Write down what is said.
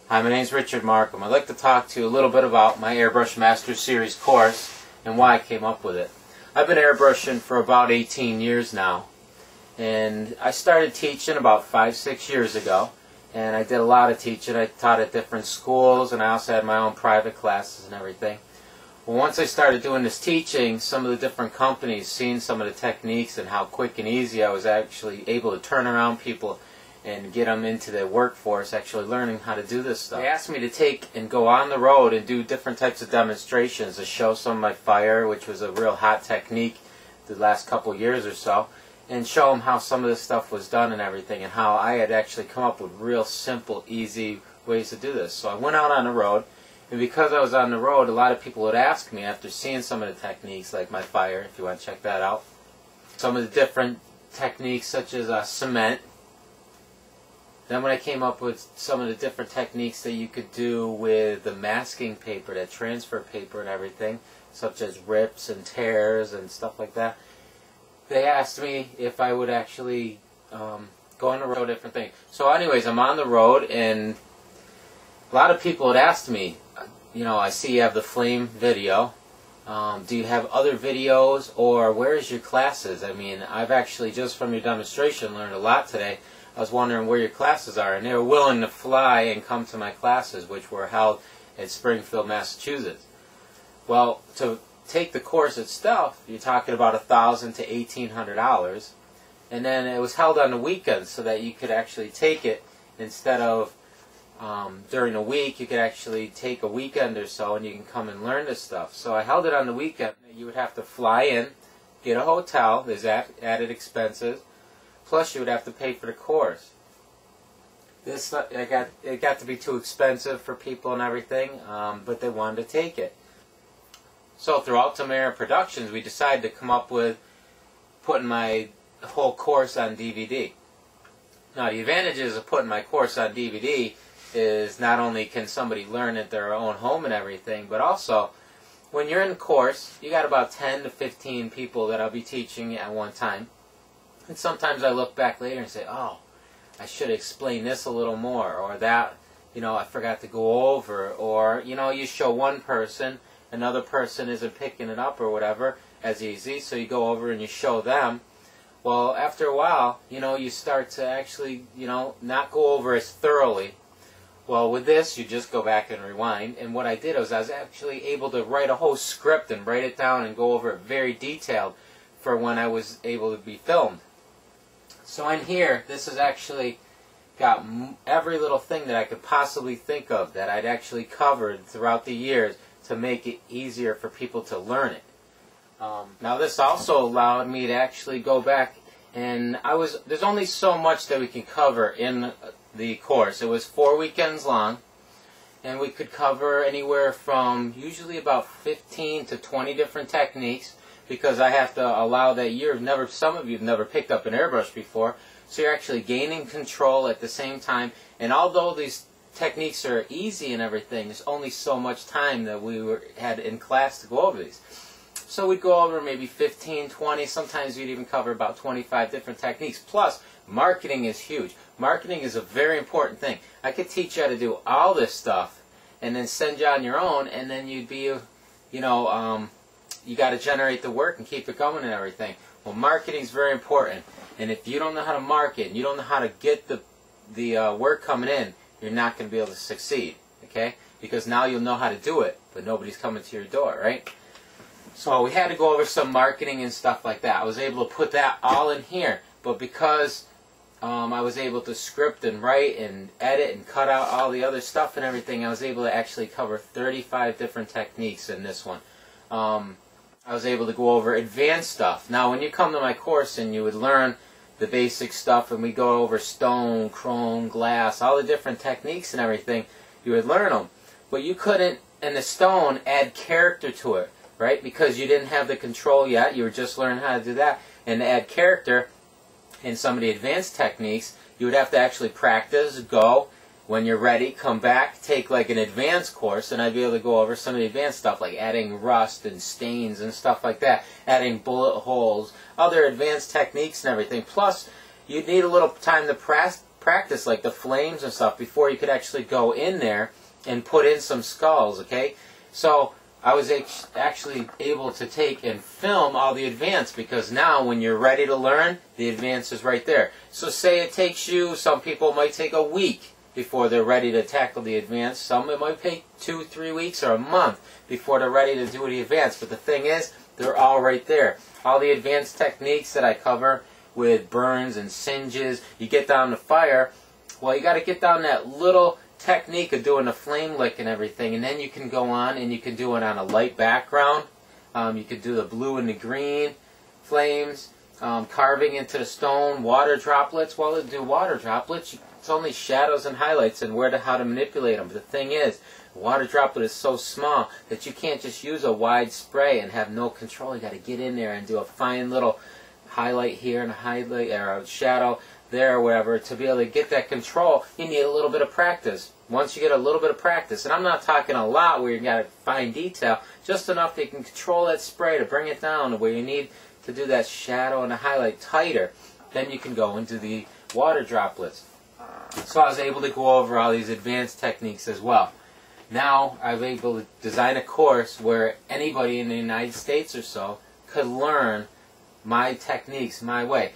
Hi, my name is Richard Markham. I'd like to talk to you a little bit about my Airbrush Master Series course and why I came up with it. I've been airbrushing for about 18 years now, and I started teaching about 5-6 years ago, and I did a lot of teaching. I taught at different schools, and I also had my own private classes and everything. Well, once I started doing this teaching, some of the different companies, seeing some of the techniques and how quick and easy I was actually able to turn around people and get them into the workforce, actually learning how to do this stuff. They asked me to take and go on the road and do different types of demonstrations to show some of my fire, which was a real hot technique the last couple years or so, and show them how some of this stuff was done and everything, and how I had actually come up with real simple, easy ways to do this. So I went out on the road, and because I was on the road, a lot of people would ask me after seeing some of the techniques, like my fire, if you want to check that out, some of the different techniques such as cement. Then when I came up with some of the different techniques that you could do with the masking paper, that transfer paper and everything, such as rips and tears and stuff like that, they asked me if I would actually go on the road, different things. So anyways, I'm on the road, and a lot of people had asked me, you know, I see you have the flame video. Do you have other videos, or where is your classes? I mean, I've actually, just from your demonstration, learned a lot today. I was wondering where your classes are, and they were willing to fly and come to my classes, which were held in Springfield, Massachusetts. Well, to take the course itself, you're talking about $1,000 to $1,800, and then it was held on the weekends so that you could actually take it instead of during the week. You could actually take a weekend or so, and you can come and learn this stuff. So I held it on the weekend. You would have to fly in, get a hotel. There's added expenses. Plus, you would have to pay for the course. It got to be too expensive for people and everything, but they wanted to take it. So through Ultimate Productions, we decided to come up with putting my whole course on DVD. Now, the advantages of putting my course on DVD is not only can somebody learn at their own home and everything, but also when you're in the course, you got about 10 to 15 people that I'll be teaching at one time. And sometimes I look back later and say, oh, I should explain this a little more, or that, you know, I forgot to go over, or, you know, you show one person, another person isn't picking it up or whatever as easy, so you go over and you show them. Well, after a while, you know, you start to actually, you know, not go over as thoroughly. Well, with this, you just go back and rewind, and what I did was I was actually able to write a whole script and write it down and go over it very detailed for when I was able to be filmed. So in here, this has actually got every little thing that I could possibly think of that I'd actually covered throughout the years to make it easier for people to learn it. Now this also allowed me to actually go back, and there's only so much that we can cover in the course. It was 4 weekends long, and we could cover anywhere from usually about 15 to 20 different techniques, because I have to allow that some of you have never picked up an airbrush before, so you're actually gaining control at the same time. And although these techniques are easy and everything, there's only so much time that we had in class to go over these. So we'd go over maybe 15, 20, sometimes we'd even cover about 25 different techniques. Plus, marketing is huge. Marketing is a very important thing. I could teach you how to do all this stuff and then send you on your own, and then you'd be, you know, you got to generate the work and keep it going and everything. Well, marketing is very important, and if you don't know how to market and you don't know how to get the work coming in, you're not going to be able to succeed, okay? Because now you'll know how to do it, but nobody's coming to your door, right? So we had to go over some marketing and stuff like that. I was able to put that all in here, but because I was able to script and write and edit and cut out all the other stuff and everything, I was able to actually cover 35 different techniques in this one. I was able to go over advanced stuff. Now, when you come to my course and you would learn the basic stuff, and we go over stone, chrome, glass, all the different techniques and everything, you would learn them. But you couldn't, in the stone, add character to it, right? Because you didn't have the control yet. You were just learning how to do that. And to add character in some of the advanced techniques, you would have to actually practice, go. When you're ready, come back, take like an advanced course, and I'd be able to go over some of the advanced stuff, like adding rust and stains and stuff like that, adding bullet holes, other advanced techniques and everything. Plus, you'd need a little time to practice, like the flames and stuff, before you could actually go in there and put in some skulls, okay? So I was actually able to take and film all the advance, because now when you're ready to learn, the advance is right there. So say it takes you, some people might take a week before they're ready to tackle the advance. Some it might take 2-3 weeks or a month before they're ready to do the advance. But the thing is, they're all right there. All the advanced techniques that I cover with burns and singes, you get down to fire, well, you got to get down that little technique of doing the flame lick and everything, and then you can go on and you can do it on a light background. You could do the blue and the green flames, carving into the stone, water droplets. Well, to do water droplets, it's only shadows and highlights and how to manipulate them. But the thing is, the water droplet is so small that you can't just use a wide spray and have no control. You got to get in there and do a fine little highlight here and a highlight or a shadow there or whatever. To be able to get that control, you need a little bit of practice. Once you get a little bit of practice, and I'm not talking a lot where you got to fine detail, just enough that you can control that spray to bring it down to where you need to do that shadow and the highlight tighter, then you can go into the water droplets. So I was able to go over all these advanced techniques as well. Now I was able to design a course where anybody in the United States or so could learn my techniques my way.